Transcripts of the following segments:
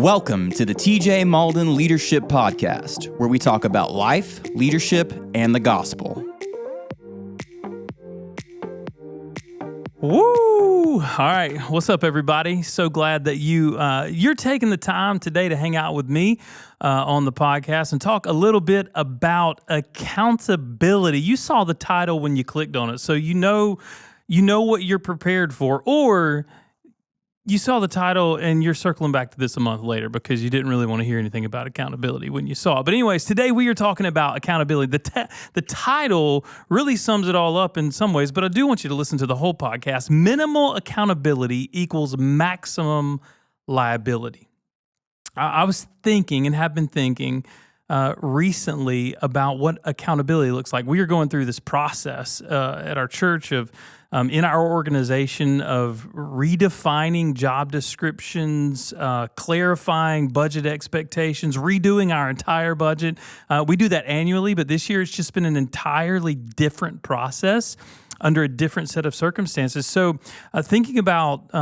Welcome to the TJ Malden Leadership Podcast, where we talk about life, leadership, and the gospel. Woo! All right. What's up, everybody? So glad that you're taking the time today to hang out with me on the podcast and talk a little bit about accountability. You saw the title when you clicked on it, so you know what you're prepared for, or you saw the title and you're circling back to this a month later because you didn't really want to hear anything about accountability when you saw it. But anyways, today we are talking about accountability. The title really sums it all up in some ways, but I do want you to listen to the whole podcast. Minimal accountability equals maximum liability. I was thinking and have been thinking recently about what accountability looks like. We are going through this process at our church of in our organization of redefining job descriptions, clarifying budget expectations, redoing our entire budget. We do that annually, but this year it's just been an entirely different process under a different set of circumstances. So thinking about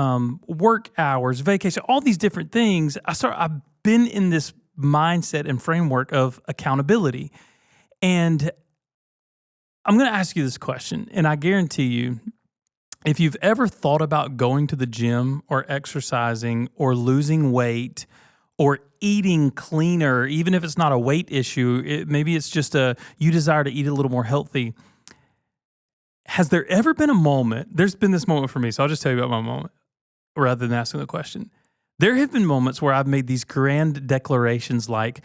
work hours, vacation, all these different things, I've been in this mindset and framework of accountability. And I'm going to ask you this question, and I guarantee you, if you've ever thought about going to the gym or exercising or losing weight or eating cleaner, even if it's not a weight issue, maybe it's just you desire to eat a little more healthy. Has there ever been a moment, there's been this moment for me, so I'll just tell you about my moment rather than asking the question. There have been moments where I've made these grand declarations like,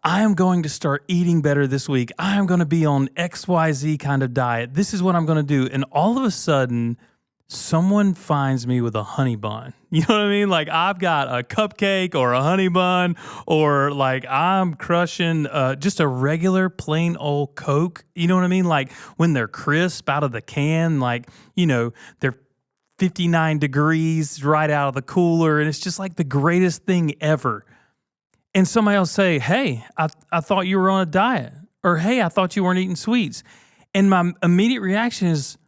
I am going to start eating better this week. I am going to be on XYZ kind of diet. This is what I'm going to do. And all of a sudden, someone finds me with a honey bun. You know what I mean? Like I've got a cupcake or a honey bun, or like I'm crushing just a regular plain old Coke. You know what I mean? Like when they're crisp out of the can, like, you know, they're 59 degrees right out of the cooler. And it's just like the greatest thing ever. And somebody else say, hey, I thought you were on a diet, or hey, I thought you weren't eating sweets. And my immediate reaction is,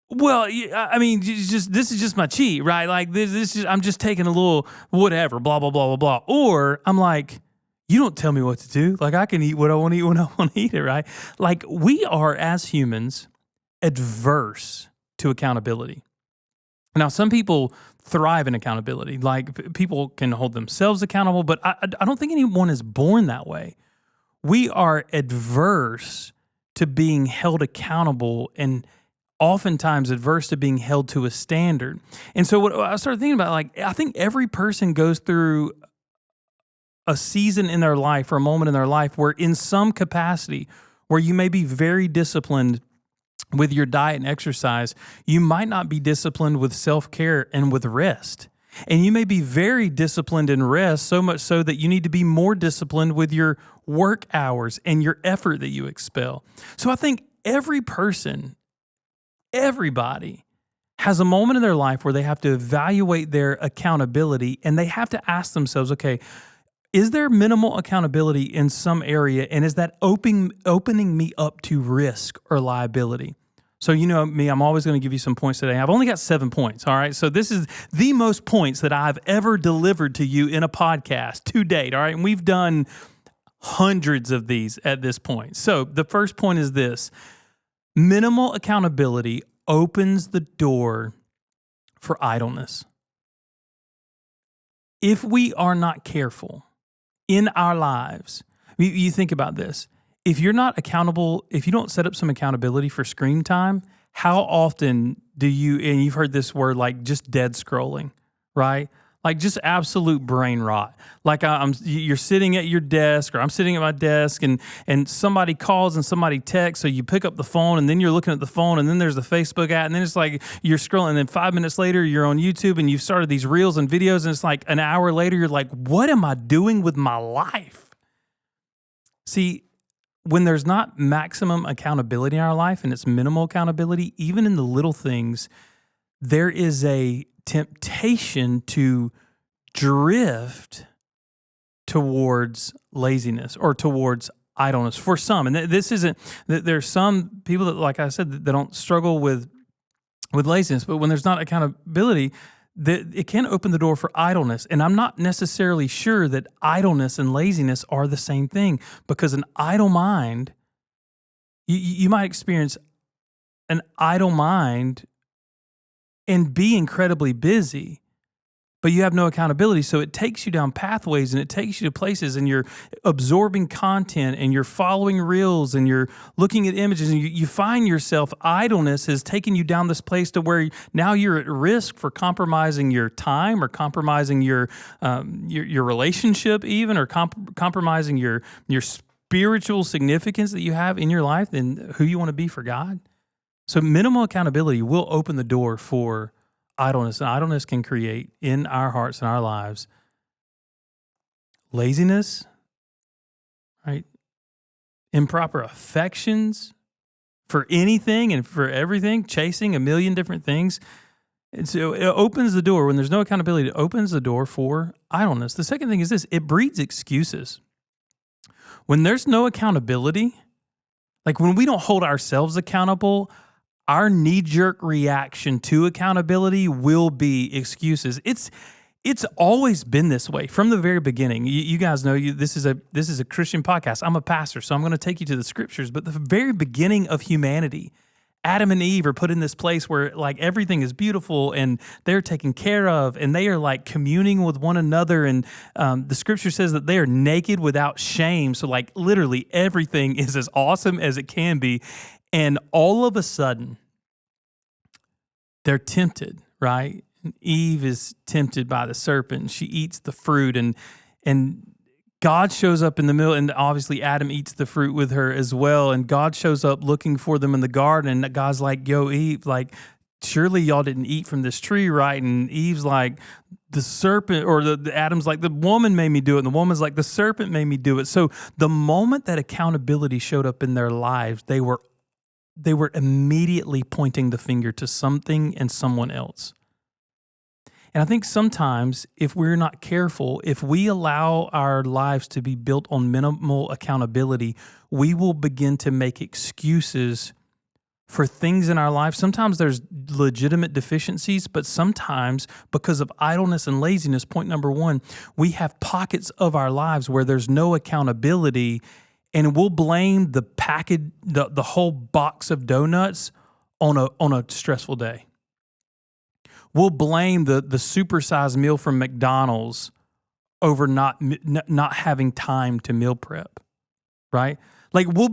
well, I mean, this is just my cheat, right? Like this is, I'm just taking a little whatever, blah, blah, blah, blah, blah. Or I'm like, you don't tell me what to do. Like I can eat what I want to eat when I want to eat it, right? Like we are, as humans, adverse to accountability. Now, some people thrive in accountability. Like people can hold themselves accountable, but I don't think anyone is born that way. We are adverse to being held accountable and oftentimes adverse to being held to a standard. And so what I started thinking about, like, I think every person goes through a season in their life or a moment in their life where in some capacity where you may be very disciplined with your diet and exercise, you might not be disciplined with self-care and with rest. And you may be very disciplined in rest, so much so that you need to be more disciplined with your work hours and your effort that you expel. So I think every person, everybody has a moment in their life where they have to evaluate their accountability and they have to ask themselves, okay, is there minimal accountability in some area, and is that opening me up to risk or liability? So you know me, I'm always going to give you some points today. I've only got 7 points, all right? So this is the most points that I've ever delivered to you in a podcast to date, all right? And we've done hundreds of these at this point. So the first point is this: minimal accountability opens the door for idleness. If we are not careful in our lives, you think about this. If you're not accountable, if you don't set up some accountability for screen time, how often do you, and you've heard this word, like just dead scrolling, right? Like just absolute brain rot. Like you're sitting at your desk, or I'm sitting at my desk, and somebody calls and somebody texts, so you pick up the phone, and then you're looking at the phone, and then there's the Facebook ad, and then it's like you're scrolling, and then 5 minutes later you're on YouTube, and you've started these reels and videos, and it's like an hour later you're like, what am I doing with my life? See, when there's not maximum accountability in our life, and it's minimal accountability, even in the little things, there is a temptation to drift towards laziness or towards idleness for some. And this isn't, there's some people that, like I said, that don't struggle with laziness, but when there's not accountability, it can open the door for idleness. And I'm not necessarily sure that idleness and laziness are the same thing, because an idle mind, you might experience an idle mind and be incredibly busy, but you have no accountability. So it takes you down pathways and it takes you to places, and you're absorbing content and you're following reels and you're looking at images, and you find yourself, idleness has taken you down this place to where now you're at risk for compromising your time, or compromising your relationship even, or compromising your spiritual significance that you have in your life and who you want to be for God. So minimal accountability will open the door for idleness, and idleness can create in our hearts and our lives laziness, right? Improper affections for anything and for everything, chasing a million different things. And so it opens the door. When there's no accountability, it opens the door for idleness. The second thing is this: it breeds excuses. When there's no accountability, like when we don't hold ourselves accountable, our knee-jerk reaction to accountability will be excuses. It's always been this way from the very beginning. You guys know this is a Christian podcast. I'm a pastor, so I'm going to take you to the scriptures. But the very beginning of humanity, Adam and Eve are put in this place where like everything is beautiful and they're taken care of, and they are like communing with one another. And the scripture says that they are naked without shame. So like literally everything is as awesome as it can be. And all of a sudden, they're tempted, right? Eve is tempted by the serpent. She eats the fruit, and God shows up in the middle, and obviously Adam eats the fruit with her as well. And God shows up looking for them in the garden, and God's like, yo, Eve, like, surely y'all didn't eat from this tree, right? And Eve's like, the serpent, or the Adam's like, the woman made me do it. And the woman's like, the serpent made me do it. So the moment that accountability showed up in their lives, they were immediately pointing the finger to something and someone else. And I think sometimes if we're not careful, if we allow our lives to be built on minimal accountability, we will begin to make excuses for things in our life. Sometimes there's legitimate deficiencies, but sometimes because of idleness and laziness, point number one, we have pockets of our lives where there's no accountability. And we'll blame the package, the whole box of donuts on a stressful day. We'll blame the supersized meal from McDonald's over not having time to meal prep, right? Like we'll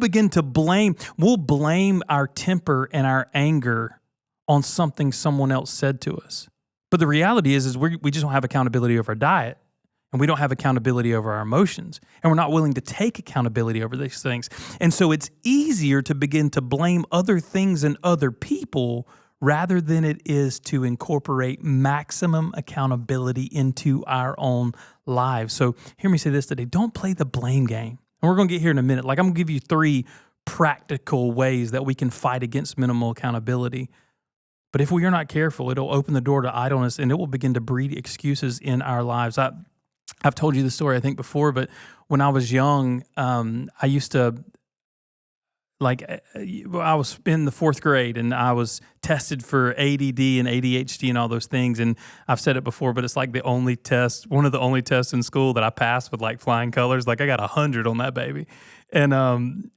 blame our temper and our anger on something someone else said to us. But the reality is we just don't have accountability over our diet. And we don't have accountability over our emotions. And we're not willing to take accountability over these things. And so it's easier to begin to blame other things and other people rather than it is to incorporate maximum accountability into our own lives. So hear me say this today. Don't play the blame game. And we're going to get here in a minute. Like I'm going to give you 3 practical ways that we can fight against minimal accountability. But if we are not careful, it'll open the door to idleness, and it will begin to breed excuses in our lives. I've told you the story, I think, before, but when I was young, I used to, I was in the 4th grade, and I was tested for ADD and ADHD and all those things. And I've said it before, but it's like one of the only tests in school that I passed with like flying colors. Like I got 100 on that baby. And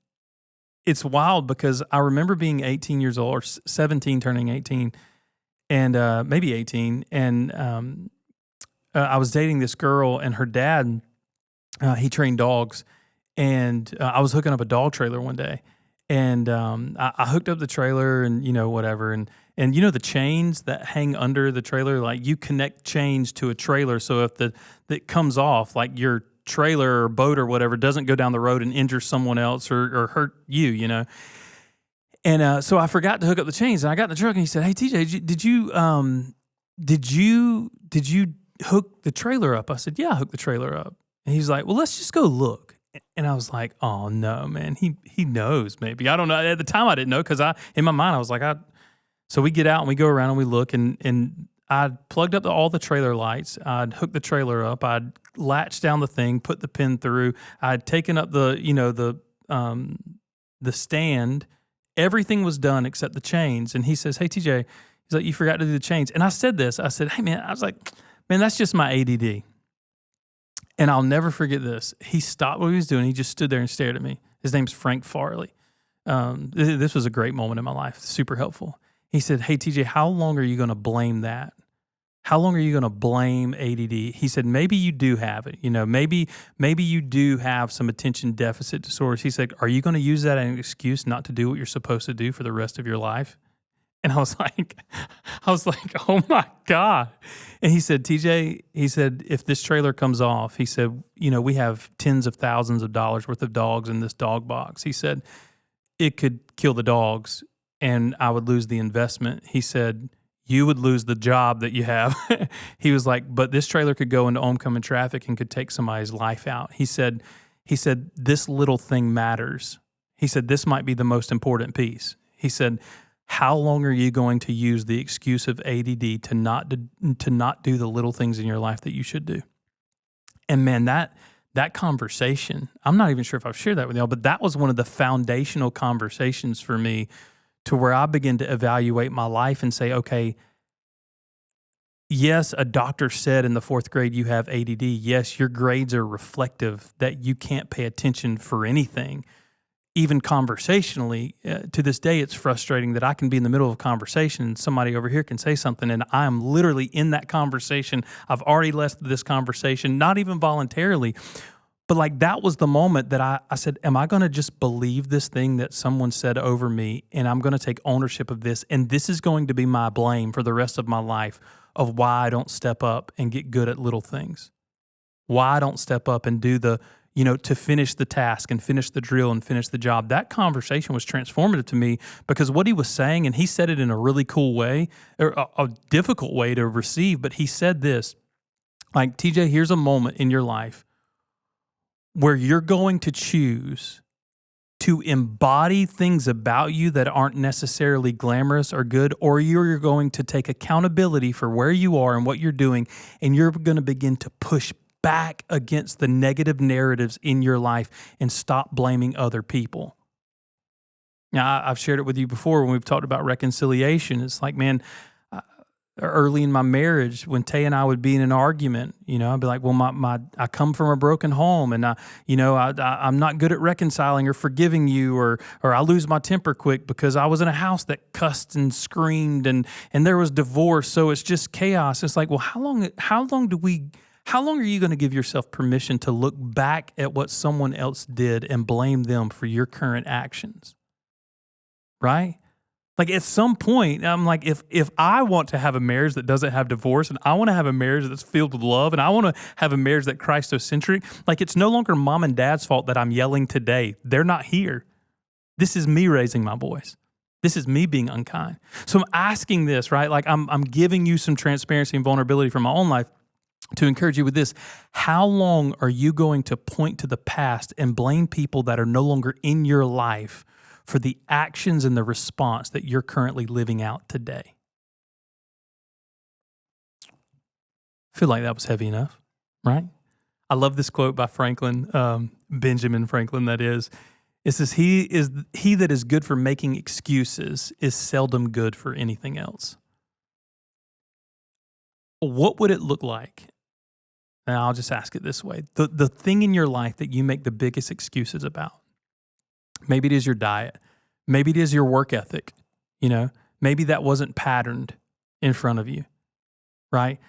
it's wild because I remember being 18 years old, or 17 turning 18, and maybe 18, and I was dating this girl, and her dad, he trained dogs, and I was hooking up a dog trailer one day, and I hooked up the trailer, and whatever, and the chains that hang under the trailer, like you connect chains to a trailer, so if that comes off, like your trailer or boat or whatever doesn't go down the road and injure someone else or hurt you, And so I forgot to hook up the chains, and I got in the truck, and he said, "Hey TJ, did you hook the trailer up?" I said, "Yeah, I hooked the trailer up." And he's like, "Well, let's just go look." And I was like, "Oh no, man, he knows maybe." I don't know. At the time I didn't know, because in my mind I was like, so we get out and we go around and we look, and I'd plugged up all the trailer lights. I'd hooked the trailer up. I'd latched down the thing, put the pin through. I'd taken up the stand. Everything was done except the chains. And he says, "Hey TJ," He's like, you forgot to do the chains. And I said this. I said, hey, man, I was like, man, that's just my ADD. And I'll never forget this. He stopped what he was doing. He just stood there and stared at me. His name's Frank Farley. This was a great moment in my life, super helpful. He said, hey, TJ, how long are you going to blame that? How long are you going to blame ADD? He said, maybe you do have it. Maybe you do have some attention deficit disorders. He said, are you going to use that as an excuse not to do what you're supposed to do for the rest of your life? And I was like, oh my God. And he said, TJ, he said, if this trailer comes off, he said, we have tens of thousands of dollars worth of dogs in this dog box. He said, it could kill the dogs and I would lose the investment. He said, you would lose the job that you have. He was like, but this trailer could go into oncoming traffic and could take somebody's life out. He said, this little thing matters. He said, this might be the most important piece. He said, how long are you going to use the excuse of ADD to not do the little things in your life that you should do? And man, that conversation, I'm not even sure if I've shared that with y'all, but that was one of the foundational conversations for me to where I began to evaluate my life and say, okay, yes, a doctor said in the 4th grade you have ADD. Yes, your grades are reflective that you can't pay attention for anything. Even conversationally, to this day, it's frustrating that I can be in the middle of a conversation and somebody over here can say something and I am literally in that conversation. I've already left this conversation, not even voluntarily. But like that was the moment that I said, am I going to just believe this thing that someone said over me and I'm going to take ownership of this? And this is going to be my blame for the rest of my life of why I don't step up and get good at little things. Why I don't step up and do to finish the task and finish the drill and finish the job. That conversation was transformative to me because what he was saying, and he said it in a really cool way, or a difficult way to receive, but he said this, like, TJ, here's a moment in your life where you're going to choose to embody things about you that aren't necessarily glamorous or good, or you're going to take accountability for where you are and what you're doing, and you're going to begin to push back against the negative narratives in your life and stop blaming other people. Now, I've shared it with you before when we've talked about reconciliation. It's like, man, early in my marriage, when Tay and I would be in an argument, I'd be like, well, I come from a broken home and I'm not good at reconciling or forgiving you, or I lose my temper quick because I was in a house that cussed and screamed and there was divorce. So it's just chaos. It's like, well, how long are you going to give yourself permission to look back at what someone else did and blame them for your current actions? Right? Like at some point, I'm like, if I want to have a marriage that doesn't have divorce, and I want to have a marriage that's filled with love, and I want to have a marriage that's Christocentric, like it's no longer mom and dad's fault that I'm yelling today. They're not here. This is me raising my voice. This is me being unkind. So I'm asking this, right? Like I'm giving you some transparency and vulnerability from my own life to encourage you with this. How long are you going to point to the past and blame people that are no longer in your life for the actions and the response that you're currently living out today? I feel like that was heavy enough, right? I love this quote by Franklin, Benjamin Franklin, that is. It says, he that is good for making excuses is seldom good for anything else. What would it look like? And I'll just ask it this way. The thing in your life that you make the biggest excuses about. Maybe it is your diet. Maybe it is your work ethic. Maybe that wasn't patterned in front of you, right?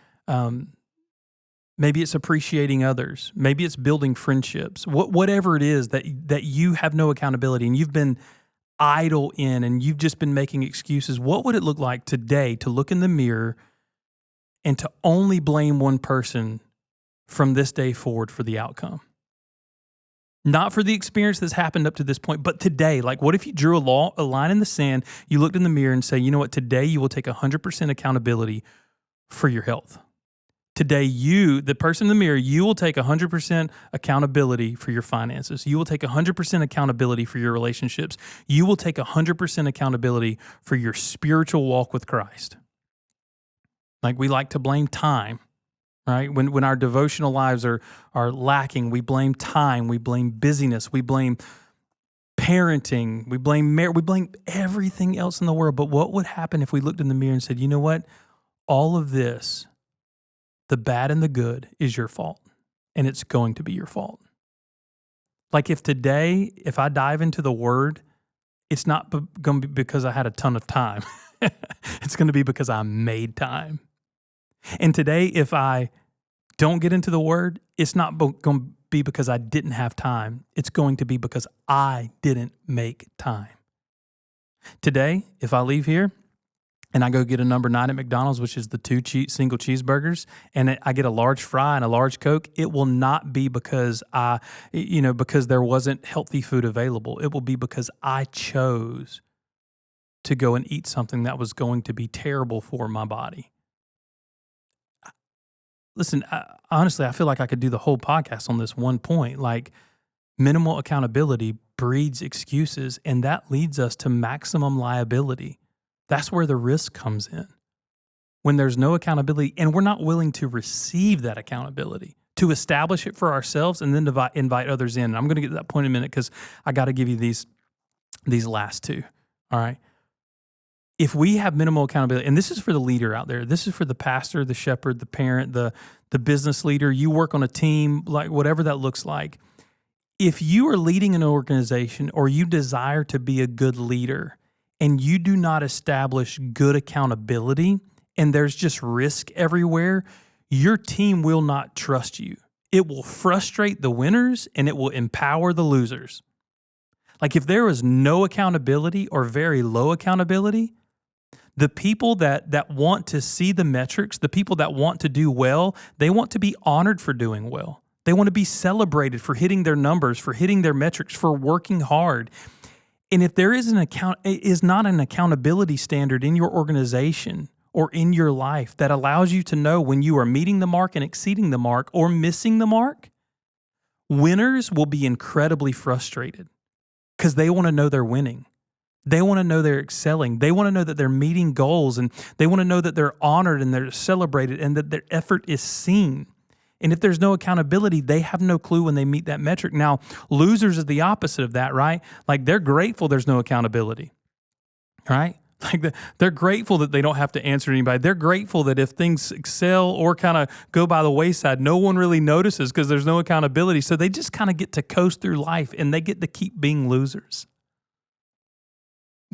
Maybe it's appreciating others. Maybe it's building friendships. Whatever it is that you have no accountability and you've been idle in and you've just been making excuses. What would it look like today to look in the mirror and to only blame one person from this day forward for the outcome? Not for the experience that's happened up to this point, but today. Like, what if you drew a line in the sand, you looked in the mirror and say, you know what, today you will take 100% accountability for your health. Today, the person in the mirror, you will take 100% accountability for your finances. You will take 100% accountability for your relationships. You will take 100% accountability for your spiritual walk with Christ. Like, we like to blame time. Right? When our devotional lives are lacking, we blame time, we blame busyness, we blame parenting, we blame we blame everything else in the world. But what would happen if we looked in the mirror and said, you know what? All of this, the bad and the good, is your fault, and it's going to be your fault. Like if today, if I dive into the Word, it's not going to be because I had a ton of time. It's going to be because I made time. And today, if I don't get into the Word, it's not going to be because I didn't have time. It's going to be because I didn't make time. Today, if I leave here and I go get a number 9 at McDonald's, which is the 2 single cheeseburgers, and I get a large fry and a large Coke, it will not be because because there wasn't healthy food available. It will be because I chose to go and eat something that was going to be terrible for my body. Listen, honestly, I feel like I could do the whole podcast on this one point. Like, minimal accountability breeds excuses, and that leads us to maximum liability. That's where the risk comes in. When there's no accountability, and we're not willing to receive that accountability, to establish it for ourselves, and then to invite others in. And I'm going to get to that point in a minute because I got to give you these last two. All right. If we have minimal accountability, and this is for the leader out there, this is for the pastor, the shepherd, the parent, the business leader, you work on a team, like whatever that looks like. If you are leading an organization or you desire to be a good leader and you do not establish good accountability and there's just risk everywhere, your team will not trust you. It will frustrate the winners and it will empower the losers. Like if there is no accountability or very low accountability, the people that want to see the metrics, the people that want to do well, they want to be honored for doing well. They want to be celebrated for hitting their numbers, for hitting their metrics, for working hard. And if there is not an accountability standard in your organization or in your life that allows you to know when you are meeting the mark and exceeding the mark or missing the mark, winners will be incredibly frustrated because they want to know they're winning. They want to know they're excelling. They want to know that they're meeting goals, and they want to know that they're honored and they're celebrated and that their effort is seen. And if there's no accountability, they have no clue when they meet that metric. Now, losers is the opposite of that, right? Like they're grateful there's no accountability, right? Like they're grateful that they don't have to answer anybody. They're grateful that if things excel or kind of go by the wayside, no one really notices because there's no accountability. So they just kind of get to coast through life and they get to keep being losers.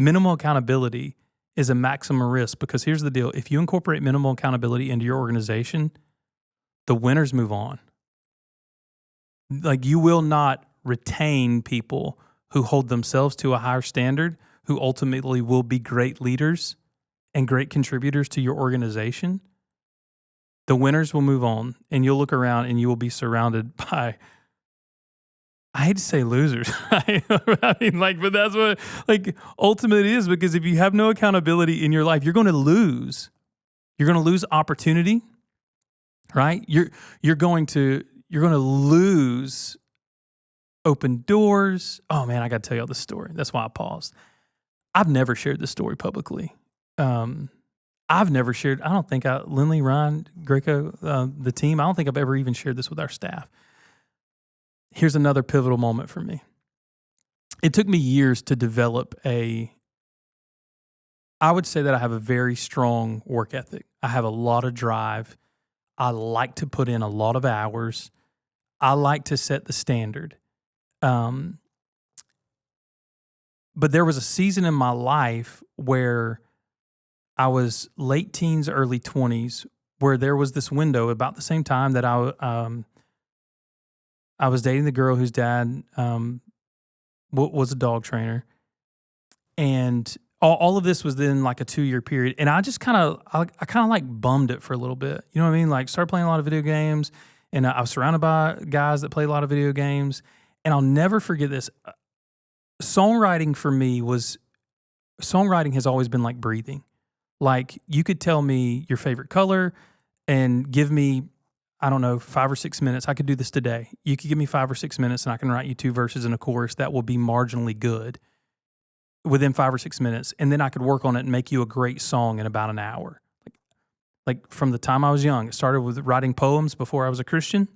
Minimal accountability is a maximum risk because here's the deal. If you incorporate minimal accountability into your organization, the winners move on. Like you will not retain people who hold themselves to a higher standard, who ultimately will be great leaders and great contributors to your organization. The winners will move on and you'll look around and you will be surrounded by, I hate to say losers, right? I mean, but that's what, ultimately it is, because if you have no accountability in your life, you're going to lose. You're going to lose opportunity, right? You're going to lose open doors. Oh man, I got to tell y'all this story. That's why I paused. I've never shared this story publicly. I've never shared, I don't think Lindley, Ryan, Greco, the team, I don't think I've ever even shared this with our staff. Here's another pivotal moment for me. It took me years to develop I would say that I have a very strong work ethic. I have a lot of drive. I like to put in a lot of hours. I like to set the standard. But there was a season in my life where I was late teens, early 20s, where there was this window about the same time that I was dating the girl whose dad was a dog trainer. And all of this was then like a 2-year period. And I just kind of like bummed it for a little bit. You know what I mean? Like started playing a lot of video games, and I was surrounded by guys that play a lot of video games. And I'll never forget this. Songwriting has always been like breathing. Like you could tell me your favorite color and give me, I don't know, 5 or 6 minutes. I could do this today. You could give me 5 or 6 minutes and I can write you 2 verses and a chorus that will be marginally good within 5 or 6 minutes. And then I could work on it and make you a great song in about an hour. Like from the time I was young, it started with writing poems before I was a Christian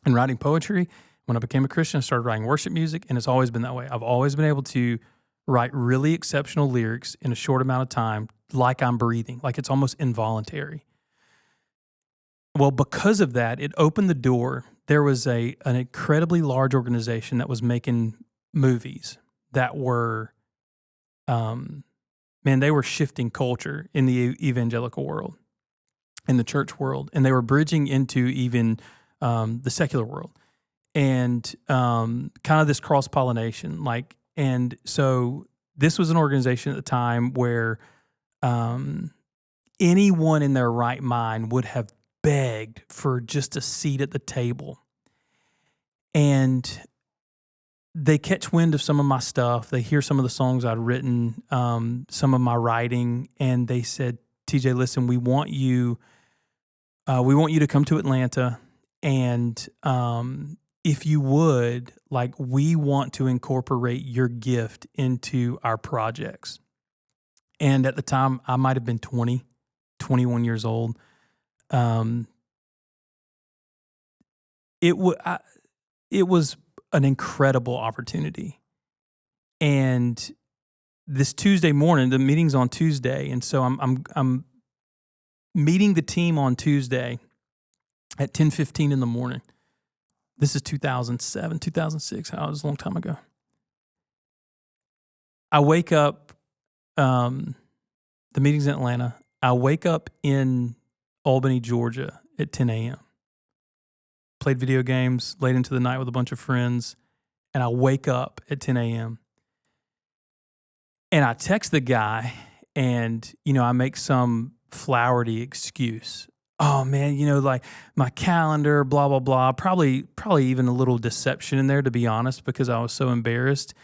and writing poetry. When I became a Christian, I started writing worship music, and it's always been that way. I've always been able to write really exceptional lyrics in a short amount of time, like I'm breathing, like it's almost involuntary. Well, because of that, it opened the door. There was an incredibly large organization that was making movies that were, they were shifting culture in the evangelical world, in the church world, and they were bridging into even the secular world, and kind of this cross pollination, and so this was an organization at the time where anyone in their right mind would have begged for just a seat at the table. And they catch wind of some of my stuff. They hear some of the songs I'd written, some of my writing, and they said, TJ, listen, we want you to come to Atlanta, and if you would, we want to incorporate your gift into our projects. And at the time, I might have been 20, 21 years old. It was an incredible opportunity. And this Tuesday morning, the meeting's on Tuesday, and so I'm meeting the team on Tuesday at 10:15 in the morning. This is 2007, 2006. That was a long time ago. I wake up. The meeting's in Atlanta. I wake up in Albany, Georgia at 10 a.m. Played video games late into the night with a bunch of friends, and I wake up at 10 a.m. And I text the guy, and, I make some flowery excuse. Oh, man, my calendar, blah, blah, blah. Probably even a little deception in there, to be honest, because I was so embarrassed.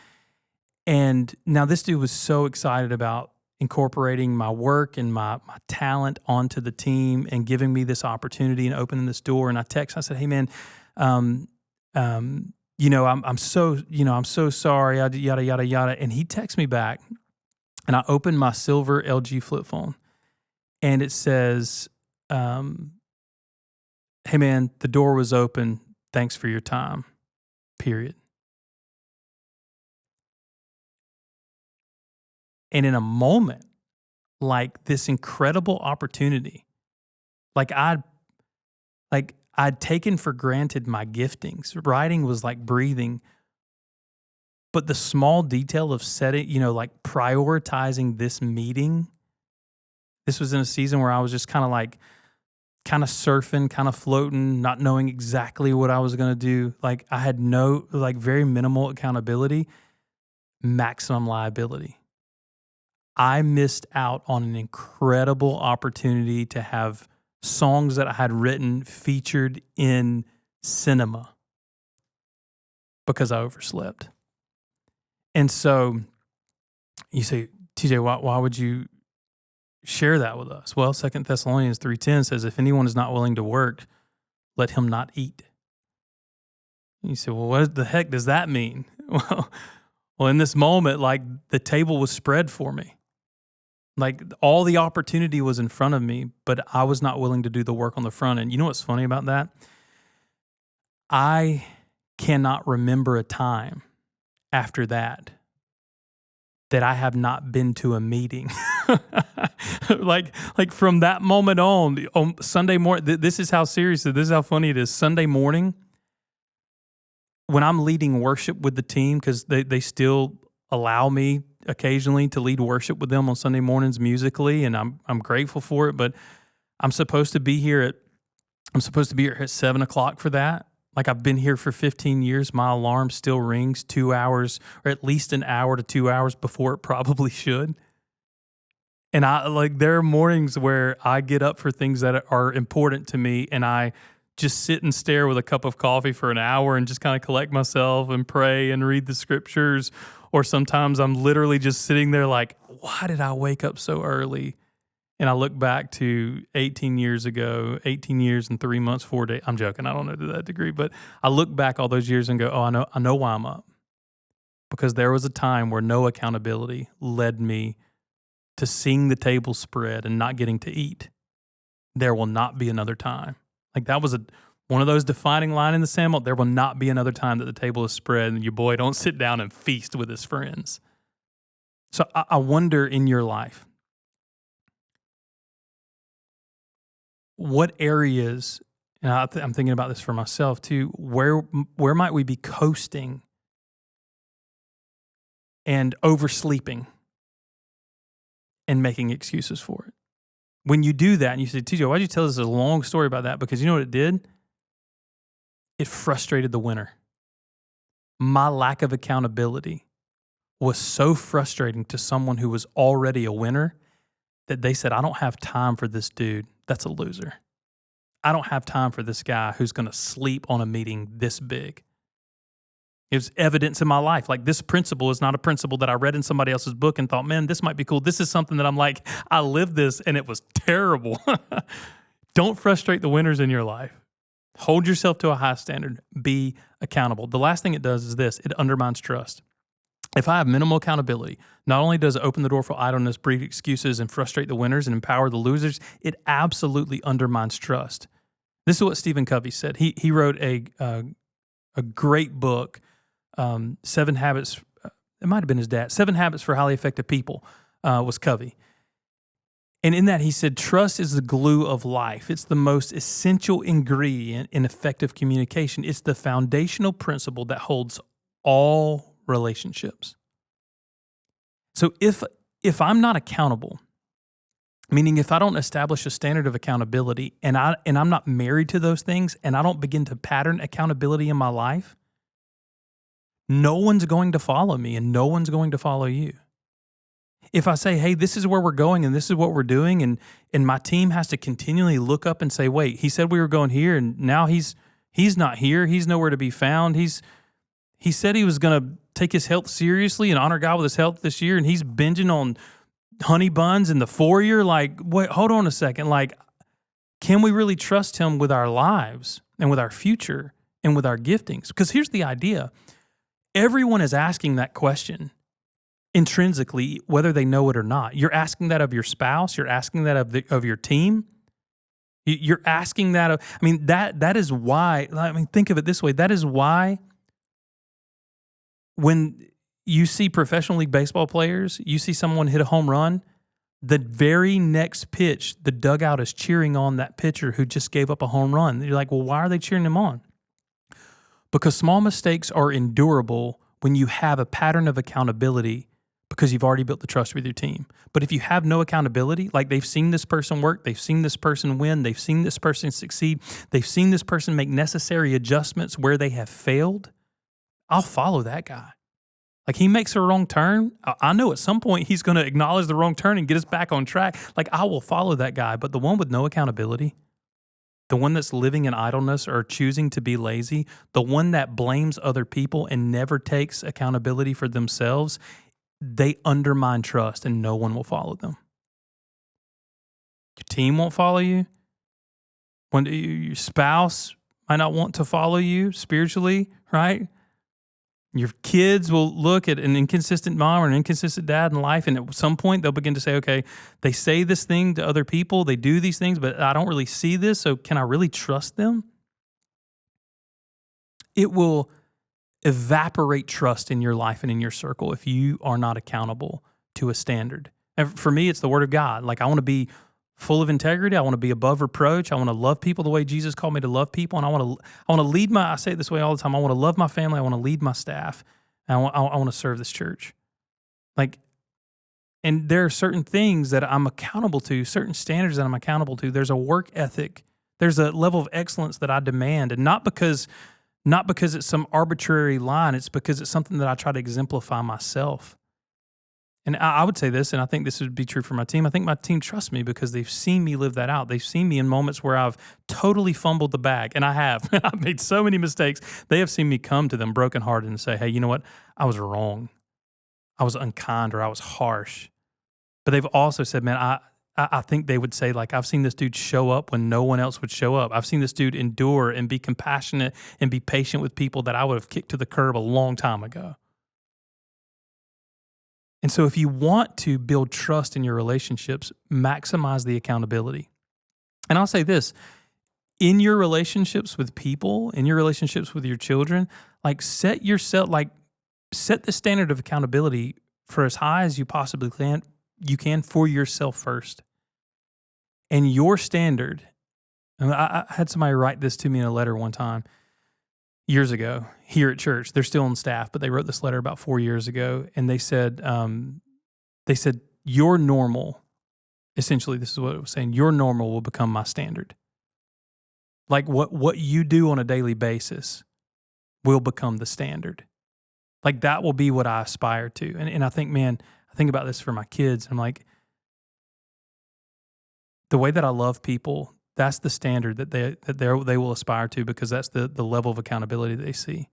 And now this dude was so excited about incorporating my work and my talent onto the team and giving me this opportunity and opening this door. And I said, hey man, I'm so sorry, yada, yada, yada. And he texts me back, and I opened my silver LG flip phone, and it says, hey man, the door was open. Thanks for your time, period. And in a moment, this incredible opportunity, I'd taken for granted my giftings. Writing was like breathing. But the small detail of setting, prioritizing this meeting, this was in a season where I was just kind of surfing, kind of floating, not knowing exactly what I was going to do. I had no, very minimal accountability, maximum liability. I missed out on an incredible opportunity to have songs that I had written featured in cinema because I overslept. And so you say, TJ, why would you share that with us? Well, 2 Thessalonians 3:10 says, if anyone is not willing to work, let him not eat. And you say, well, what the heck does that mean? Well, in this moment, the table was spread for me. All the opportunity was in front of me, but I was not willing to do the work on the front end. You know what's funny about that? I cannot remember a time after that I have not been to a meeting. From that moment on Sunday morning, this is how serious it is. This is how funny it is. Sunday morning, when I'm leading worship with the team, because they still allow me occasionally to lead worship with them on Sunday mornings musically, and I'm grateful for it. But I'm supposed to be here at 7:00 for that. I've been here for 15 years. My alarm still rings 2 hours, or at least an hour to 2 hours before it probably should. And there are mornings where I get up for things that are important to me, and I just sit and stare with a cup of coffee for an hour and just kind of collect myself and pray and read the scriptures. Or sometimes I'm literally just sitting there why did I wake up so early? And I look back to 18 years ago, 18 years and 3 months, 4 days. I'm joking. I don't know to that degree. But I look back all those years and go, oh, I know why I'm up. Because there was a time where no accountability led me to seeing the table spread and not getting to eat. There will not be another time. That was One of those defining line in the sandwich, there will not be another time that the table is spread and your boy don't sit down and feast with his friends. So I wonder in your life, what areas, and I'm thinking about this for myself too, where might we be coasting and oversleeping and making excuses for it? When you do that and you say, TJ, why'd you tell us a long story about that? Because you know what it did? It frustrated the winner. My lack of accountability was so frustrating to someone who was already a winner that they said, I don't have time for this dude that's a loser. I don't have time for this guy who's going to sleep on a meeting this big. It was evidence in my life. Like, this principle is not a principle that I read in somebody else's book and thought, man, this might be cool. This is something that I'm like, I lived this and it was terrible. Don't frustrate the winners in your life. Hold yourself to a high standard. Be accountable. The last thing it does is this. It undermines trust. If I have minimal accountability, not only does it open the door for idleness, breed excuses, and frustrate the winners and empower the losers, it absolutely undermines trust. This is what Stephen Covey said. He wrote a great book, 7 Habits. It might have been his dad. 7 Habits for Highly Effective People was Covey. And in that, he said, trust is the glue of life. It's the most essential ingredient in effective communication. It's the foundational principle that holds all relationships. So if I'm not accountable, meaning if I don't establish a standard of accountability and I'm not married to those things and I don't begin to pattern accountability in my life, no one's going to follow me and no one's going to follow you. If I say, hey, this is where we're going and this is what we're doing, and my team has to continually look up and say, wait, he said we were going here and now he's not here. He's nowhere to be found. He said he was going to take his health seriously and honor God with his health this year, and he's binging on honey buns in the foyer. Like, wait, hold on a second. Like, can we really trust him with our lives and with our future and with our giftings? Because here's the idea. Everyone is asking that question intrinsically, whether they know it or not. You're asking that of your spouse. You're asking that of your team. You're asking that of, that is why, think of it this way. That is why when you see professional league baseball players, you see someone hit a home run, the very next pitch, the dugout is cheering on that pitcher who just gave up a home run. You're like, well, why are they cheering him on? Because small mistakes are endurable when you have a pattern of accountability because you've already built the trust with your team. But if you have no accountability, like they've seen this person work, they've seen this person win, they've seen this person succeed, they've seen this person make necessary adjustments where they have failed, I'll follow that guy. Like, he makes a wrong turn. I know at some point he's going to acknowledge the wrong turn and get us back on track. Like, I will follow that guy. But the one with no accountability, the one that's living in idleness or choosing to be lazy, the one that blames other people and never takes accountability for themselves, they undermine trust and no one will follow them. Your team won't follow you. When your spouse might not want to follow you spiritually, right? Your kids will look at an inconsistent mom or an inconsistent dad in life, and at some point they'll begin to say, okay, they say this thing to other people, they do these things, but I don't really see this, so can I really trust them? It will evaporate trust in your life and in your circle if you are not accountable to a standard. And for me, it's the Word of God. Like, I want to be full of integrity. I want to be above reproach. I want to love people the way Jesus called me to love people. And I want to lead I say it this way all the time. I want to love my family. I want to lead my staff. And I want to serve this church. And there are certain things that I'm accountable to, certain standards that I'm accountable to. There's a work ethic. There's a level of excellence that I demand. And not because it's some arbitrary line. It's because it's something that I try to exemplify myself. And I would say this, and I think this would be true for my team. I think my team trusts me because they've seen me live that out. They've seen me in moments where I've totally fumbled the bag, and I have. I've made so many mistakes. They have seen me come to them brokenhearted and say, hey, you know what? I was wrong. I was unkind or I was harsh. But they've also said, man, I think they would say, like, I've seen this dude show up when no one else would show up. I've seen this dude endure and be compassionate and be patient with people that I would have kicked to the curb a long time ago. And so if you want to build trust in your relationships, maximize the accountability. And I'll say this, in your relationships with people, in your relationships with your children, like set the standard of accountability for as high as you possibly can for yourself first. And your standard, and I had somebody write this to me in a letter one time years ago here at church. They're still on staff, but they wrote this letter about 4 years ago, and they said, your normal, essentially this is what it was saying, your normal will become my standard. Like what you do on a daily basis will become the standard. Like that will be what I aspire to. And I think, man, I think about this for my kids. I'm like, the way that I love people, that's the standard that they will aspire to, because that's the level of accountability that they see.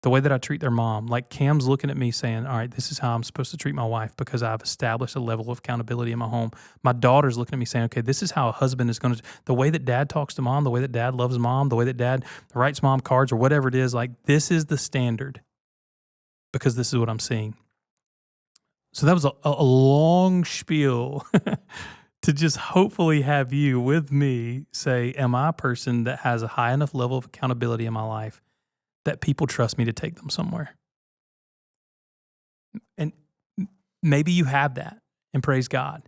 The way that I treat their mom, like Cam's looking at me saying, all right, this is how I'm supposed to treat my wife because I've established a level of accountability in my home. My daughter's looking at me saying, okay, this is how a husband is going to, the way that dad talks to mom, the way that dad loves mom, the way that dad writes mom cards or whatever it is, like this is the standard because this is what I'm seeing. So that was a long spiel to just hopefully have you with me say, am I a person that has a high enough level of accountability in my life that people trust me to take them somewhere? And maybe you have that, and praise God.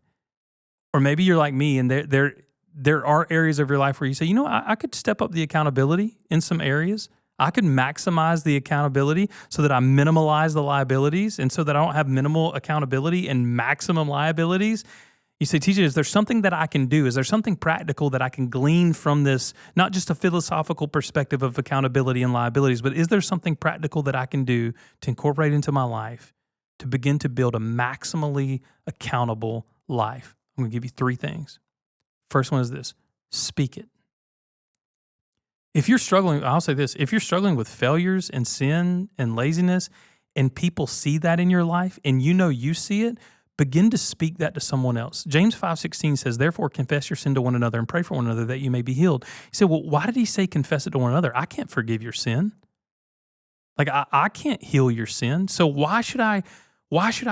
Or maybe you're like me, and there are areas of your life where you say, you know, I could step up the accountability in some areas. I could maximize the accountability so that I minimalize the liabilities, and so that I don't have minimal accountability and maximum liabilities. You say, TJ, is there something that I can do? Is there something practical that I can glean from this, not just a philosophical perspective of accountability and liabilities, but is there something practical that I can do to incorporate into my life to begin to build a maximally accountable life? I'm going to give you 3 things. First one is this: speak it. If you're struggling, I'll say this, if you're struggling with failures and sin and laziness, and people see that in your life and you know you see it, begin to speak that to someone else. James 5:16 says, therefore confess your sin to one another and pray for one another that you may be healed. He said, well, why did he say confess it to one another? I can't forgive your sin. Like I can't heal your sin. So why should I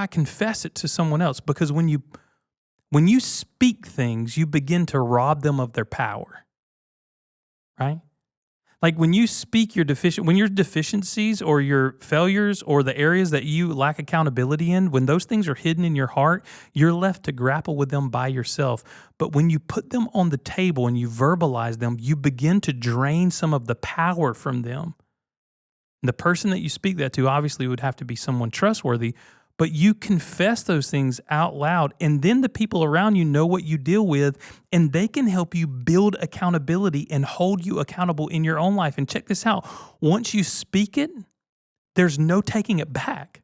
confess it to someone else? Because when you speak things, you begin to rob them of their power. Right? Like when you speak your deficiencies or your failures or the areas that you lack accountability in, when those things are hidden in your heart, you're left to grapple with them by yourself. But when you put them on the table and you verbalize them, you begin to drain some of the power from them. And the person that you speak that to obviously would have to be someone trustworthy, but you confess those things out loud, and then the people around you know what you deal with, and they can help you build accountability and hold you accountable in your own life. And check this out. Once you speak it, there's no taking it back.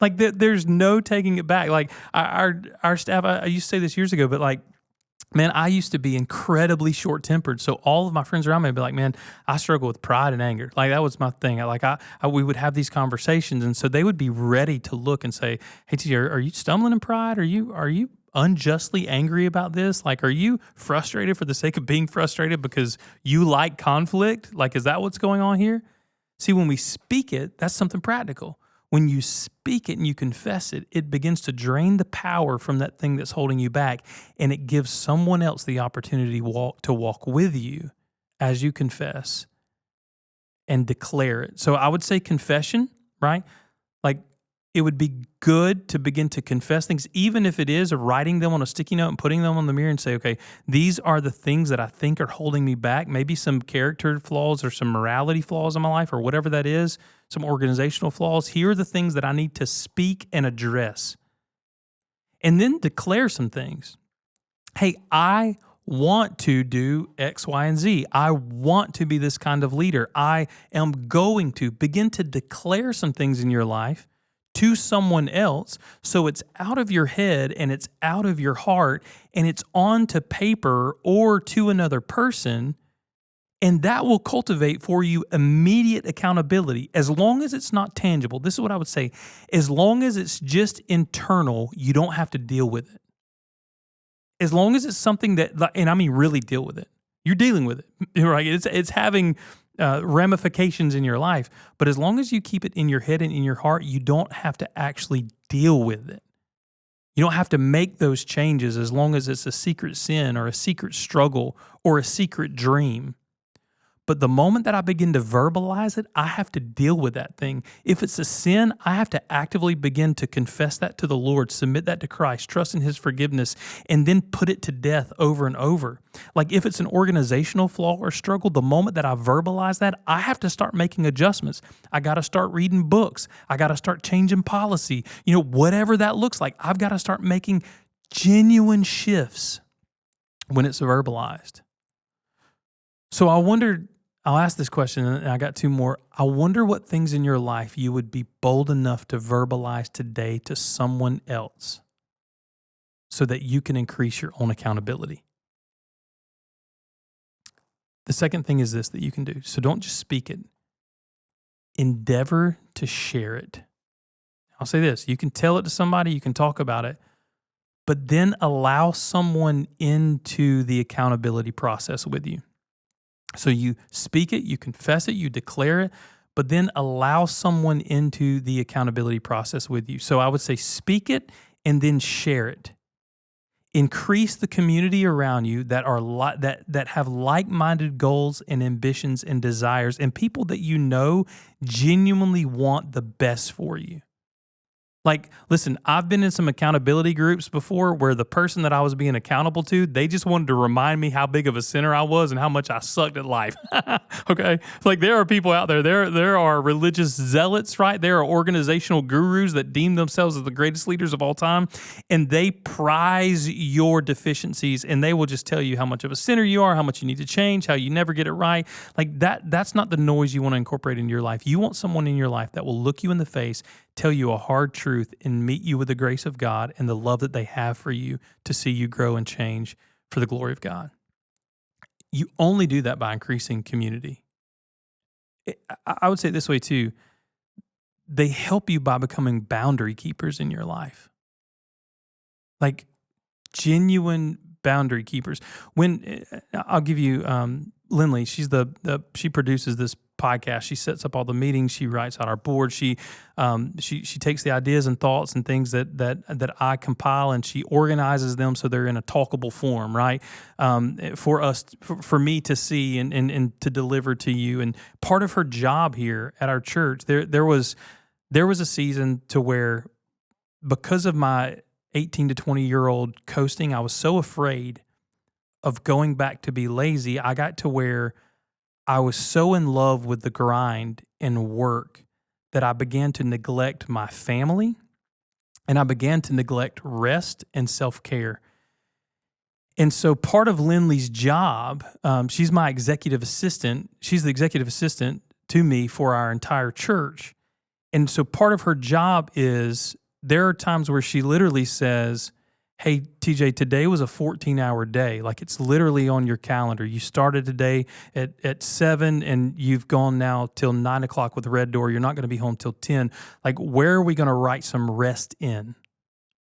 Like there's no taking it back. Like our staff, I used to say this years ago, but like, man, I used to be incredibly short-tempered. So all of my friends around me would be like, man, I struggle with pride and anger. Like that was my thing. We would have these conversations. And so they would be ready to look and say, hey, TJ, are you stumbling in pride? Are you unjustly angry about this? Like, are you frustrated for the sake of being frustrated because you like conflict? Like, is that what's going on here? See, when we speak it, that's something practical. When you speak it and you confess it, it begins to drain the power from that thing that's holding you back, and it gives someone else the opportunity to walk with you as you confess and declare it. So I would say confession, right? Like it would be good to begin to confess things, even if it is writing them on a sticky note and putting them on the mirror and say, okay, these are the things that I think are holding me back. Maybe some character flaws or some morality flaws in my life or whatever that is, some organizational flaws. Here are the things that I need to speak and address. And then declare some things. Hey, I want to do X, Y, and Z. I want to be this kind of leader. I am going to begin to declare some things in your life to someone else, so it's out of your head and it's out of your heart and it's onto paper or to another person, and that will cultivate for you immediate accountability as long as it's not tangible. This is what I would say. As long as it's just internal, you don't have to deal with it. As long as it's something that, and I mean really deal with it. You're dealing with it, right? It's having ramifications in your life. But as long as you keep it in your head and in your heart, you don't have to actually deal with it. You don't have to make those changes as long as it's a secret sin or a secret struggle or a secret dream. But the moment that I begin to verbalize it, I have to deal with that thing. If it's a sin, I have to actively begin to confess that to the Lord, submit that to Christ, trust in His forgiveness, and then put it to death over and over. Like if it's an organizational flaw or struggle, the moment that I verbalize that, I have to start making adjustments. I got to start reading books. I got to start changing policy. Whatever that looks like, I've got to start making genuine shifts when it's verbalized. So I wondered, I'll ask this question, and I got two more. I wonder what things in your life you would be bold enough to verbalize today to someone else so that you can increase your own accountability. The second thing is this that you can do. So don't just speak it. Endeavor to share it. I'll say this. You can tell it to somebody. You can talk about it. But then allow someone into the accountability process with you. So you speak it, you confess it, you declare it, but then allow someone into the accountability process with you. So I would say speak it and then share it. Increase the community around you that are that have like-minded goals and ambitions and desires, and people that you know genuinely want the best for you. Like, listen, I've been in some accountability groups before where the person that I was being accountable to, they just wanted to remind me how big of a sinner I was and how much I sucked at life. Okay? Like, there are people out there. There are religious zealots, right? There are organizational gurus that deem themselves as the greatest leaders of all time, and they prize your deficiencies, and they will just tell you how much of a sinner you are, how much you need to change, how you never get it right. Like, that's not the noise you want to incorporate in your life. You want someone in your life that will look you in the face, tell you a hard truth, and meet you with the grace of God and the love that they have for you to see you grow and change for the glory of God. You only do that by increasing community. I would say it this way too. They help you by becoming boundary keepers in your life. Like genuine boundary keepers. When I'll give you Lindley, she's she produces this podcast. She sets up all the meetings. She writes out our board. She takes the ideas and thoughts and things that I compile, and she organizes them so they're in a talkable form, right? For me to see and to deliver to you. And part of her job here at our church, there was a season to where, because of my 18 to 20-year-old coasting, I was so afraid of going back to be lazy. I got to where I was so in love with the grind and work that I began to neglect my family, and I began to neglect rest and self-care. And so part of Lindley's job, she's my executive assistant. She's the executive assistant to me for our entire church. And so part of her job is, there are times where she literally says, "Hey, TJ, today was a 14-hour day." Like, it's literally on your calendar. You started today at 7 and you've gone now till 9 o'clock with the red door. You're not going to be home till 10. Like, where are we going to write some rest in?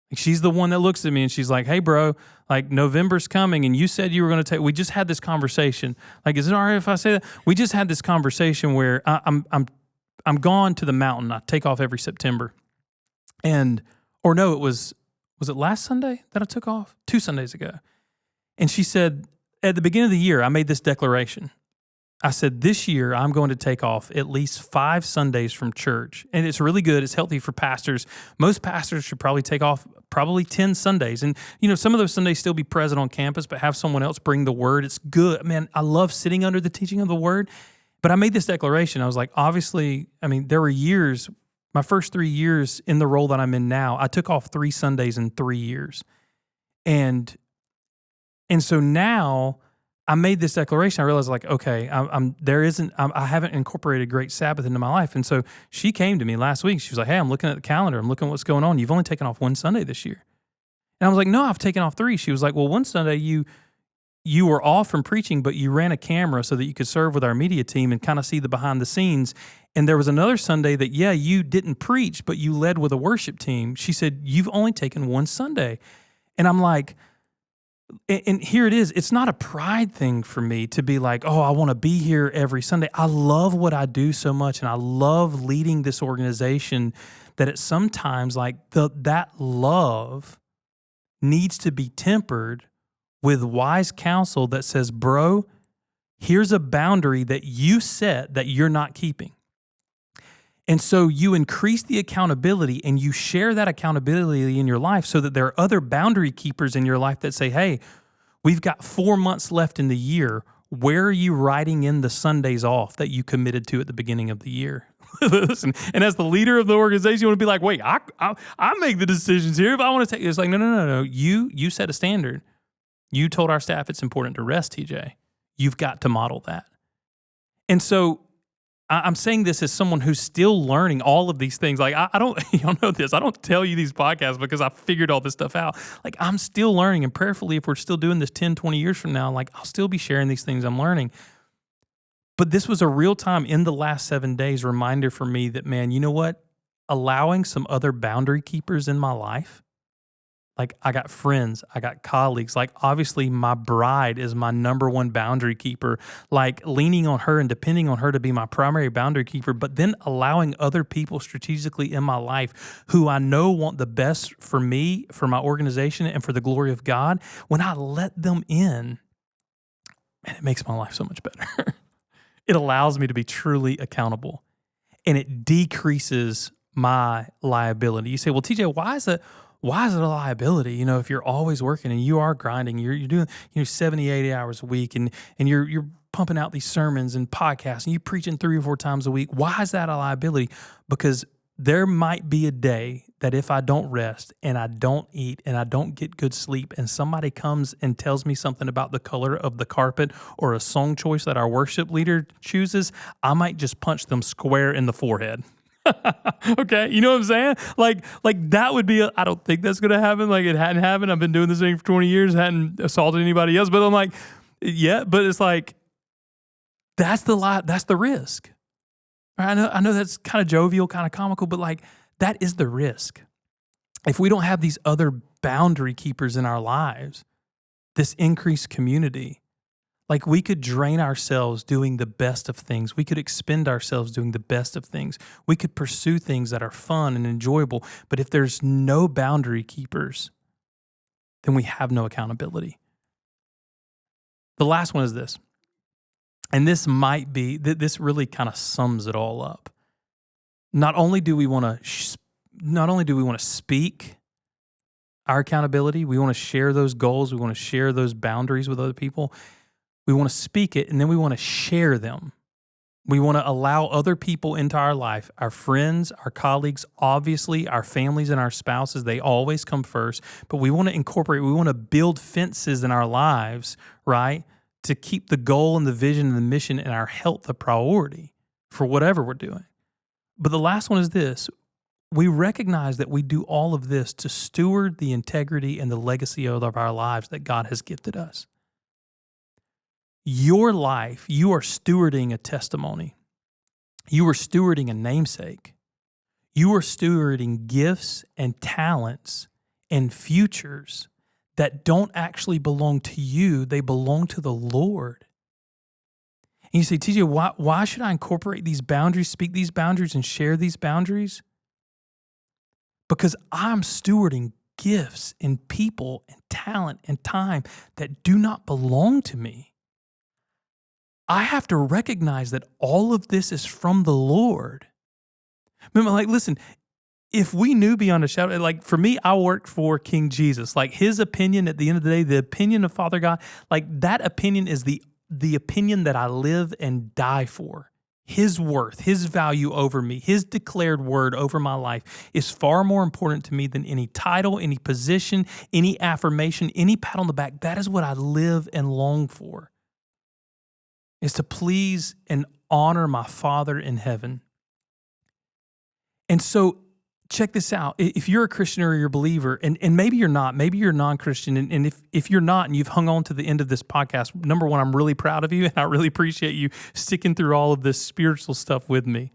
Like, she's the one that looks at me and she's like, "Hey, bro, like, November's coming and you said you were going to take," we just had this conversation. Like, is it all right if I say that? We just had this conversation where I'm gone to the mountain. I take off every September. Was it last Sunday that I took off? 2 Sundays ago. And she said, at the beginning of the year, I made this declaration. I said, this year, I'm going to take off at least 5 Sundays from church. And it's really good. It's healthy for pastors. Most pastors should probably take off 10 Sundays. And, some of those Sundays still be present on campus, but have someone else bring the word. It's good. Man, I love sitting under the teaching of the word. But I made this declaration. I was like, obviously, there were years, my first 3 years in the role that I'm in now, I took off 3 Sundays in 3 years. And so now I made this declaration. I realized, like, okay, I haven't incorporated Great Sabbath into my life. And so she came to me last week. She was like, "Hey, I'm looking at the calendar. I'm looking at what's going on. You've only taken off 1 Sunday this year." And I was like, "No, I've taken off 3. She was like, "Well, 1 Sunday you were off from preaching, but you ran a camera so that you could serve with our media team and kind of see the behind the scenes. And there was another Sunday that, you didn't preach, but you led with a worship team." She said, "You've only taken 1 Sunday." And I'm like, and here it is. It's not a pride thing for me to be like, "Oh, I want to be here every Sunday." I love what I do so much, and I love leading this organization that it's sometimes like that love needs to be tempered with wise counsel that says, bro, here's a boundary that you set that you're not keeping. And so you increase the accountability and you share that accountability in your life so that there are other boundary keepers in your life that say, hey, we've got 4 months left in the year. Where are you writing in the Sundays off that you committed to at the beginning of the year? Listen, and as the leader of the organization, you want to be like, wait, I make the decisions here. If I want to take it's like, no. You set a standard. You told our staff it's important to rest, TJ. You've got to model that. And so I'm saying this as someone who's still learning all of these things. Like, I don't, y'all know this, I don't tell you these podcasts because I figured all this stuff out. Like, I'm still learning, and prayerfully, if we're still doing this 10, 20 years from now, like, I'll still be sharing these things I'm learning. But this was a real time in the last 7 days reminder for me that, man, you know what? Allowing some other boundary keepers in my life, like, I got friends, I got colleagues, like, obviously my bride is my number one boundary keeper, like leaning on her and depending on her to be my primary boundary keeper, but then allowing other people strategically in my life who I know want the best for me, for my organization, and for the glory of God. When I let them in, man, it makes my life so much better. It allows me to be truly accountable, and it decreases my liability. You say, well, TJ, why is it a liability? You know, if you're always working and you are grinding, you're doing 70, 80 hours a week, and you're pumping out these sermons and podcasts, and you're preaching 3 or 4 times a week. Why is that a liability? Because there might be a day that if I don't rest and I don't eat and I don't get good sleep, and somebody comes and tells me something about the color of the carpet or a song choice that our worship leader chooses, I might just punch them square in the forehead. Okay, you know what I'm saying? Like that would be, I don't think that's going to happen. Like, it hadn't happened. I've been doing this thing for 20 years, hadn't assaulted anybody else, but I'm like, yeah, but it's like, that's the risk. I know that's kind of jovial, kind of comical, but like, that is the risk. If we don't have these other boundary keepers in our lives, this increased community, like, we could drain ourselves doing the best of things. We could expend ourselves doing the best of things. We could pursue things that are fun and enjoyable. But if there's no boundary keepers, then we have no accountability. The last one is this. And this really kind of sums it all up. Not only do we want to speak our accountability, we want to share those goals, we want to share those boundaries with other people. We want to speak it, and then we want to share them. We want to allow other people into our life, our friends, our colleagues, obviously our families and our spouses. They always come first, but we want to we want to build fences in our lives, right, to keep the goal and the vision and the mission and our health a priority for whatever we're doing. But the last one is this. We recognize that we do all of this to steward the integrity and the legacy of our lives that God has gifted us. Your life, you are stewarding a testimony. You are stewarding a namesake. You are stewarding gifts and talents and futures that don't actually belong to you. They belong to the Lord. And you say, TJ, why should I incorporate these boundaries, speak these boundaries, and share these boundaries? Because I'm stewarding gifts and people and talent and time that do not belong to me. I have to recognize that all of this is from the Lord. Remember, like, listen, if we knew beyond a shadow, like, for me, I worked for King Jesus. Like, his opinion at the end of the day, the opinion of Father God, like, that opinion is the opinion that I live and die for. His worth, his value over me, his declared word over my life is far more important to me than any title, any position, any affirmation, any pat on the back. That is what I live and long for, is to please and honor my Father in heaven. And so check this out. If you're a Christian or you're a believer, and maybe you're not, maybe you're non-Christian, and if you're not and you've hung on to the end of this podcast, number one, I'm really proud of you, and I really appreciate you sticking through all of this spiritual stuff with me.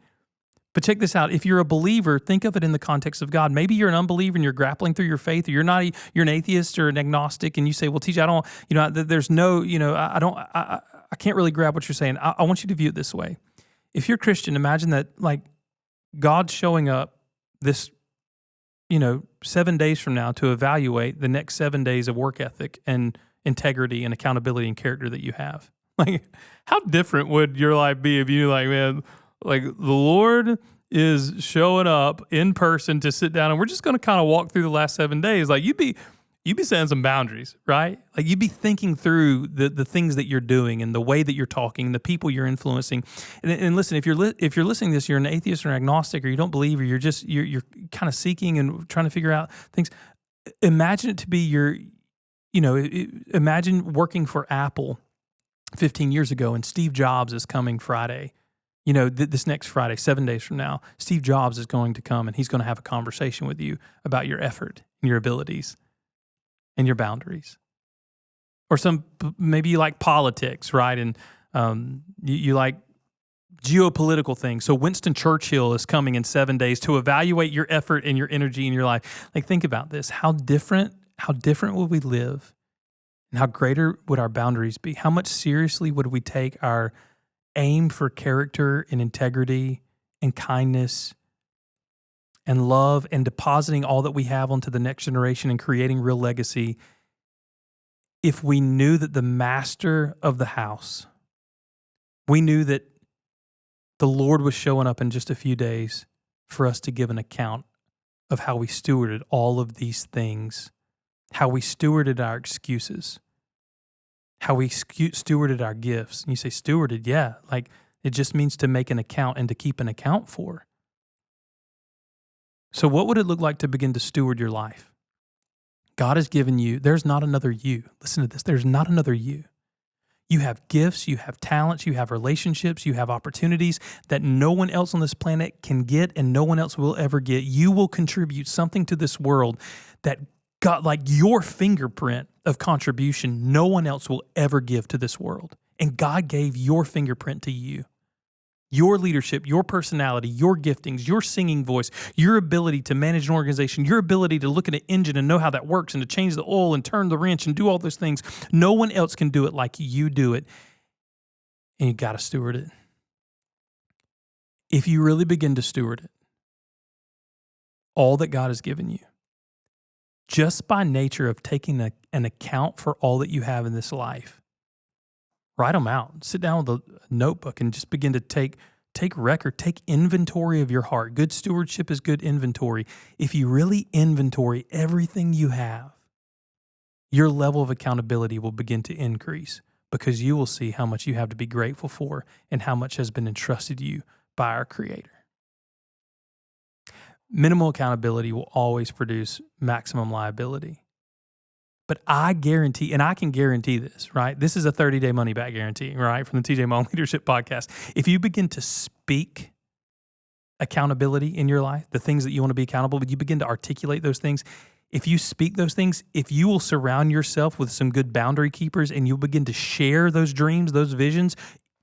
But check this out. If you're a believer, think of it in the context of God. Maybe you're an unbeliever and you're grappling through your faith, or you're an atheist or an agnostic, and you say, well, TJ, I don't, there's no, I can't really grab what you're saying. I want you to view it this way. If you're Christian, imagine that, like, God's showing up this, 7 days from now to evaluate the next 7 days of work ethic and integrity and accountability and character that you have. Like, how different would your life be if you man, like the Lord is showing up in person to sit down and we're just going to kind of walk through the last 7 days. Like you'd be setting some boundaries, right? Like you'd be thinking through the things that you're doing and the way that you're talking, the people you're influencing. And listen, if you're listening to this, you're an atheist or an agnostic, or you don't believe, or you're kind of seeking and trying to figure out things. Imagine it to be imagine working for Apple 15 years ago, and Steve Jobs is coming Friday. This next Friday, 7 days from now, Steve Jobs is going to come and he's going to have a conversation with you about your effort and your abilities and your boundaries. Or maybe you like politics, right? And you like geopolitical things. So Winston Churchill is coming in 7 days to evaluate your effort and your energy in your life. Like, think about this. How different would we live? And how greater would our boundaries be? How much seriously would we take our aim for character and integrity and kindness and love and depositing all that we have onto the next generation and creating real legacy if we knew that the master of the house, we knew that the Lord was showing up in just a few days for us to give an account of how we stewarded all of these things, how we stewarded our excuses, how we stewarded our gifts. And you say stewarded, yeah, like it just means to make an account and to keep an account for. So what would it look like to begin to steward your life? God has given you, there's not another you. Listen to this, there's not another you. You have gifts, you have talents, you have relationships, you have opportunities that no one else on this planet can get and no one else will ever get. You will contribute something to this world that got like your fingerprint of contribution no one else will ever give to this world. And God gave your fingerprint to you. Your leadership, your personality, your giftings, your singing voice, your ability to manage an organization, your ability to look at an engine and know how that works and to change the oil and turn the wrench and do all those things. No one else can do it like you do it. And you got to steward it. If you really begin to steward it, all that God has given you, just by nature of taking an account for all that you have in this life, write them out. Sit down with a notebook and just begin to take record, take inventory of your heart. Good stewardship is good inventory. If you really inventory everything you have, your level of accountability will begin to increase because you will see how much you have to be grateful for and how much has been entrusted to you by our Creator. Minimal accountability will always produce maximum liability. But I guarantee, and I can guarantee this, right? This is a 30-day money-back guarantee, right, from the TJ Mullen Leadership Podcast. If you begin to speak accountability in your life, the things that you want to be accountable, but you begin to articulate those things, if you speak those things, if you will surround yourself with some good boundary keepers and you'll begin to share those dreams, those visions,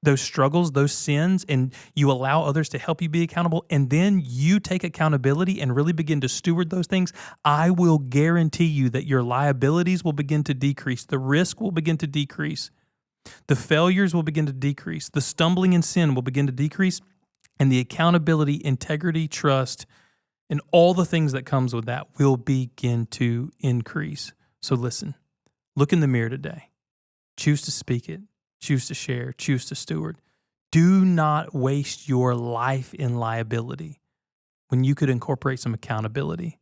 those struggles, those sins, and you allow others to help you be accountable, and then you take accountability and really begin to steward those things, I will guarantee you that your liabilities will begin to decrease. The risk will begin to decrease. The failures will begin to decrease. The stumbling in sin will begin to decrease, and the accountability, integrity, trust, and all the things that comes with that will begin to increase. So listen, look in the mirror today. Choose to speak it. Choose to share, choose to steward. Do not waste your life in liability when you could incorporate some accountability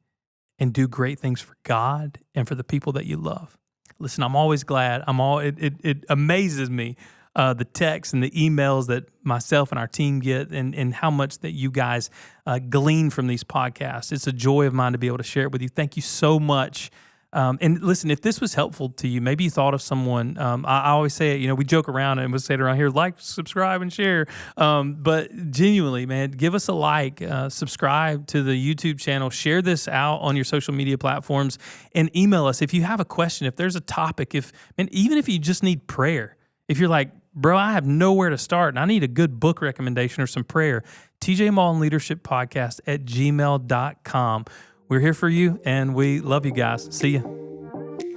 and do great things for God and for the people that you love. Listen, I'm always glad. It amazes me the texts and the emails that myself and our team get and how much that you guys glean from these podcasts. It's a joy of mine to be able to share it with you. Thank you so much. And listen, if this was helpful to you, maybe you thought of someone, I always say it, we joke around and we'll say it around here, like, subscribe, and share. But genuinely, man, give us a like, subscribe to the YouTube channel, share this out on your social media platforms, and email us if you have a question, if there's a topic, even if you just need prayer. If you're like, bro, I have nowhere to start and I need a good book recommendation or some prayer, TJ Mullen Leadership Podcast at gmail.com. We're here for you, and we love you guys. See ya.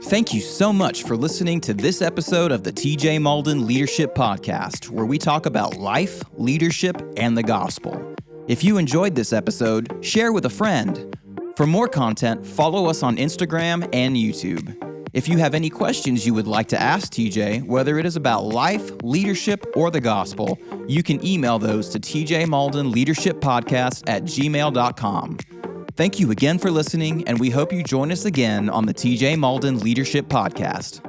Thank you so much for listening to this episode of the TJ Mullen Leadership Podcast, where we talk about life, leadership, and the gospel. If you enjoyed this episode, share with a friend. For more content, follow us on Instagram and YouTube. If you have any questions you would like to ask TJ, whether it is about life, leadership, or the gospel, you can email those to tjmaldenleadershippodcast@gmail.com. Thank you again for listening, and we hope you join us again on the TJ Malden Leadership Podcast.